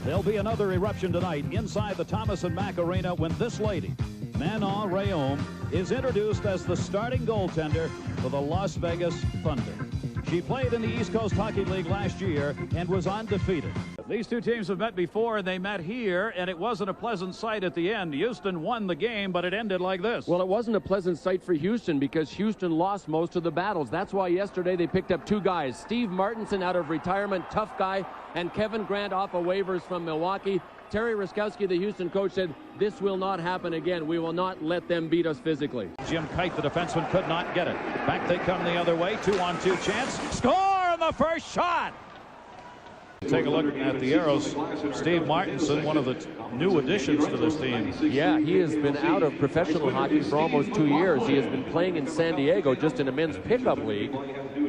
There'll be another eruption tonight inside the Thomas and Mack Arena when this lady, Manon Rheaume, is introduced as the starting goaltender for the Las Vegas Thunder. She played in the East Coast Hockey League last year and was undefeated. These two teams have met before, and they met here, and it wasn't a pleasant sight at the end. Houston won the game, but it ended like this. Well, it wasn't a pleasant sight for Houston because Houston lost most of the battles. That's why yesterday they picked up two guys. Steve Martinson out of retirement, tough guy, and Kevin Grant off of waivers from Milwaukee. Terry Ruskowski, the Houston coach, said, this will not happen again. We will not let them beat us physically. Jim Kyte, the defenseman, could not get it. Back they come the other way. 2-on-2 chance. Score on the first shot! Take a look at the Aeros. Steve Martinson, one of the new additions to this team. Yeah, he has been out of professional hockey for almost 2 years. He has been playing in San Diego just in a men's pickup league.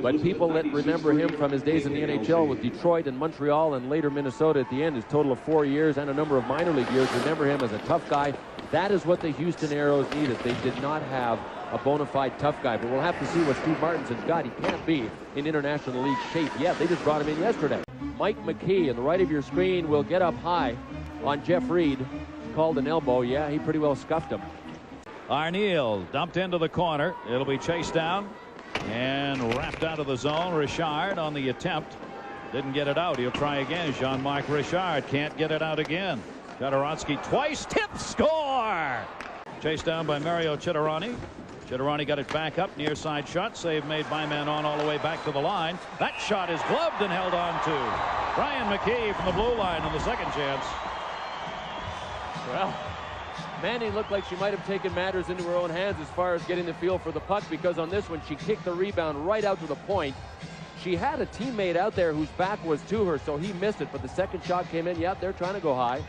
But people that remember him from his days in the NHL with Detroit and Montreal and later Minnesota at the end, his total of 4 years and a number of minor league years, remember him as a tough guy. That is what the Houston Aeros needed. They did not have a bona fide tough guy, but we'll have to see what Steve Martinson's got. He can't be in International League shape yet. They just brought him in yesterday. Mike McKee on the right of your screen will get up high on Jeff Reed. Called an elbow. Yeah, he pretty well scuffed him. Arneal dumped into the corner. It'll be chased down and wrapped out of the zone. Richard on the attempt. Didn't get it out. He'll try again. Jean-Marc Richard can't get it out again. Jodorowsky twice. Tip, score! Chased down by Mario Chitterani. Chitterani got it back up. Near side shot. Save made by Manon all the way back to the line. That shot is gloved and held on to. Brian McKee from the blue line on the second chance. Well, Manny looked like she might have taken matters into her own hands as far as getting the feel for the puck, because on this one she kicked the rebound right out to the point. She had a teammate out there whose back was to her, so he missed it, but the second shot came in. Yep, they're trying to go high.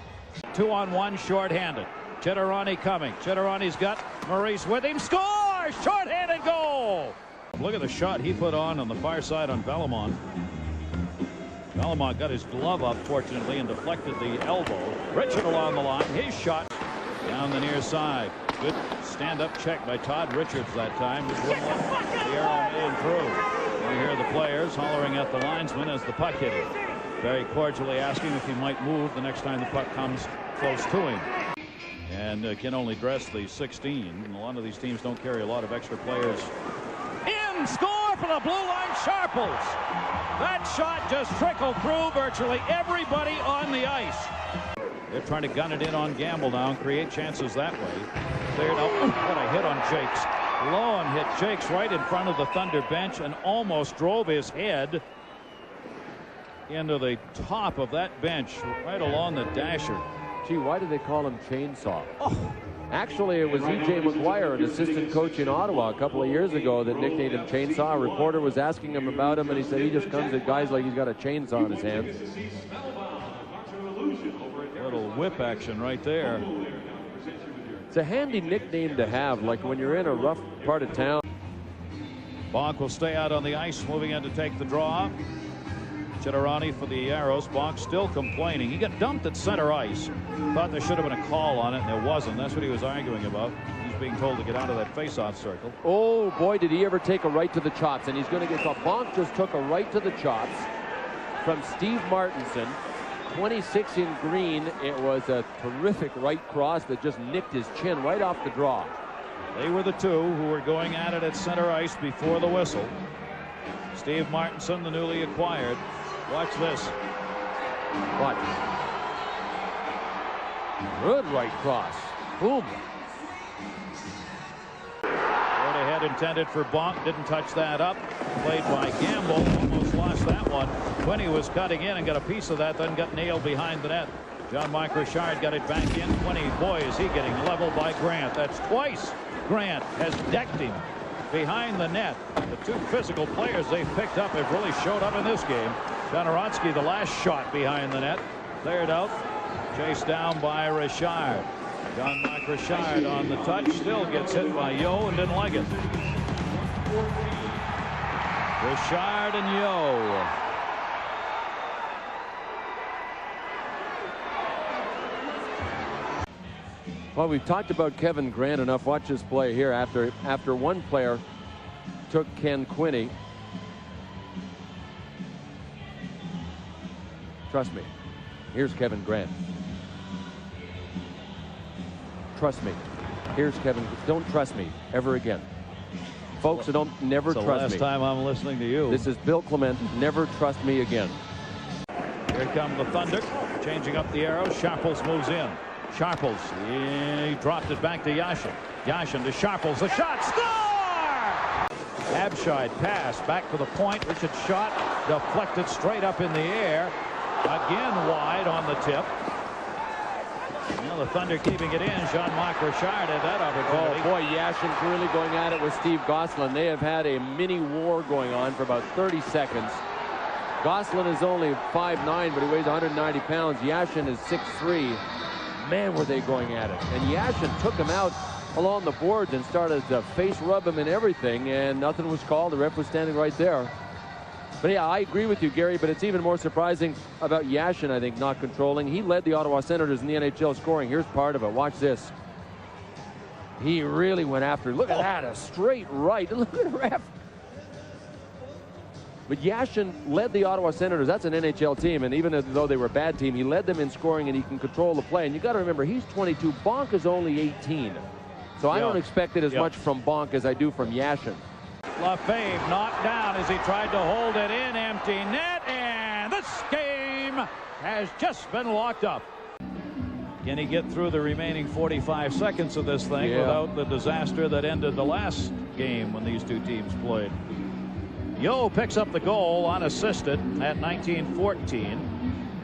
2-on-1 shorthanded. Chitterani coming. Chitterani's got Maurice with him. Score! Shorthanded goal! Look at the shot he put on the far side on Bellemont. Bellemont got his glove up, fortunately, and deflected the elbow. Richard along the line. His shot down the near side. Good stand-up check by Todd Richards that time. Just wouldn't let the arrow in through. You hear the players hollering at the linesman as the puck hit him. Very cordially asking if he might move the next time the puck comes close to him. And can only dress the 16. And a lot of these teams don't carry a lot of extra players. In! Score for the blue line Sharples! That shot just trickled through virtually everybody on the ice. They're trying to gun it in on Gamble now and create chances that way. Cleared out. What a hit on Jakes. Lohan hit Jakes right in front of the Thunder bench and almost drove his head into the top of that bench, right along the dasher. Gee, why did they call him Chainsaw? Oh. Actually, it was E.J. McGuire, an assistant coach in Ottawa a couple of years ago, that nicknamed him Chainsaw. A reporter was asking him about him, and he said he just comes at guys like he's got a chainsaw in his hands. A little whip action right there. It's a handy nickname to have, like when you're in a rough part of town. Bonk will stay out on the ice, moving in to take the draw. Chitterani for the Aeros. Bonk still complaining. He got dumped at center ice. Thought there should have been a call on it, and there wasn't. That's what he was arguing about. He's being told to get out of that face-off circle. Oh, boy, did he ever take a right to the chops. And he's going to get caught. Bonk just took a right to the chops from Steve Martinson. 26 in green. It was a terrific right cross that just nicked his chin right off the draw. They were the two who were going at it at center ice before the whistle. Steve Martinson, the newly acquired. Watch this. Watch. Good right cross. Boom. Right ahead intended for Bonk. Didn't touch that up. Played by Gamble. Almost lost that one. Quinney was cutting in and got a piece of that, then got nailed behind the net. Jean-Marc Richard got it back in. Quinney, boy, is he getting leveled by Grant. That's twice Grant has decked him behind the net. The two physical players they've picked up have really showed up in this game. Jodorowsky, the last shot behind the net. Cleared out. Chased down by Richard. Jean-Marc Richard on the touch. Still gets hit by Yeo and didn't like it. Richard and Yeo. Well, we've talked about Kevin Grant enough. Watch this play here. After one player took Ken Quinney. Trust me. Here's Kevin Grant. Trust me. Here's Kevin. Don't trust me ever again. Folks, never trust me. It's the last time I'm listening to you. This is Bill Clement. Never trust me again. Here come the Thunder, changing up the arrow. Sharples moves in. Sharples, he dropped it back to Yashin. Yashin to Sharples, the shot, score! Abscheid pass back to the point. Richard's shot deflected straight up in the air. Again wide on the tip. Now the Thunder keeping it in. Jean-Marc Richard had that opportunity. Oh boy, Yashin's really going at it with Steve Gosselin. They have had a mini war going on for about 30 seconds. Gosselin is only 5'9", but he weighs 190 pounds. Yashin is 6'3". Man, were they going at it. And Yashin took him out along the boards and started to face rub him and everything, and nothing was called. The ref was standing right there. But yeah, I agree with you, Gary, but it's even more surprising about Yashin, I think, not controlling. He led the Ottawa Senators in the NHL scoring. Here's part of it. Watch this. He really went after it. Look at that, a straight right. Look at the ref. But Yashin led the Ottawa Senators. That's an NHL team, and even though they were a bad team, he led them in scoring, and he can control the play. And you got to remember, he's 22. Bonk is only 18. So I don't expect it as much from Bonk as I do from Yashin. Lefebvre knocked down as he tried to hold it in. Empty net, and this game has just been locked up. Can he get through the remaining 45 seconds of this thing without the disaster that ended the last game when these two teams played? Yo picks up the goal unassisted at 19-14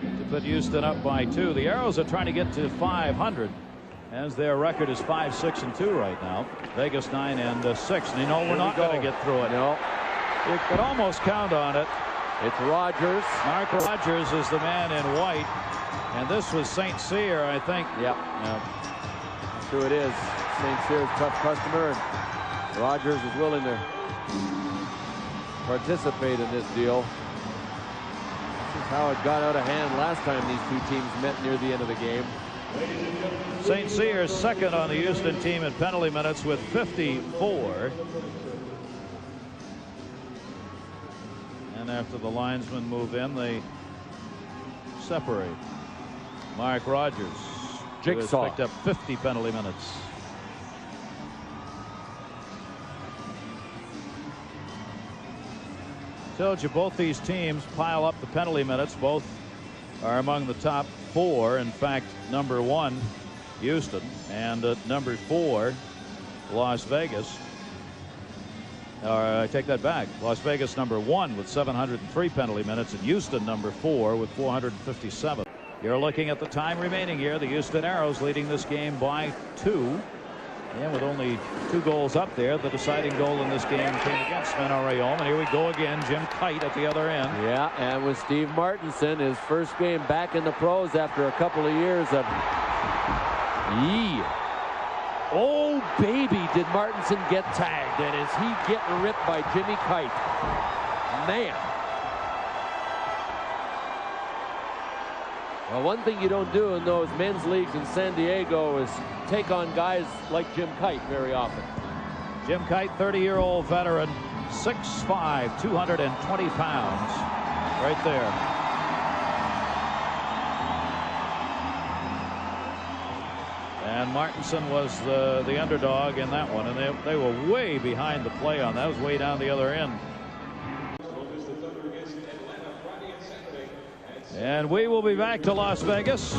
to put Houston up by 2. The Aeros are trying to get to 500 as their record is 5-6-2 right now. Vegas 9-6. And you know we're not going to get through it. No. You could almost count on it. It's Rogers. Mark Rogers is the man in white. And this was St. Cyr, I think. Yep. True it is. St. Cyr's tough customer, and Rogers is willing to participate in this deal. This is how it got out of hand last time these two teams met near the end of the game. St. Cyr second on the Houston team in penalty minutes with 54. And after the linesmen move in, they separate. Mark Rogers, who has picked up 50 penalty minutes. Told you both these teams pile up the penalty minutes. Both are among the top 4. In fact, number 1, Houston, and number 4, Las Vegas. I take that back. Las Vegas number 1 with 703 penalty minutes, and Houston number 4 with 457. You're looking at the time remaining here. The Houston Aeros leading this game by 2. And with only 2 goals up there, the deciding goal in this game came against Manon Rheaume. And here we go again, Jim Kyte at the other end. Yeah, and with Steve Martinson, his first game back in the pros after a couple of years of Oh, baby, did Martinson get tagged. And is he getting ripped by Jimmy Kyte? Man. Well, one thing you don't do in those men's leagues in San Diego is take on guys like Jim Kyte very often. Jim Kyte, 30-year-old veteran, 6'5", 220 pounds, right there. And Martinson was the underdog in that one, and they were way behind the play on that. It was way down the other end. And we will be back to Las Vegas.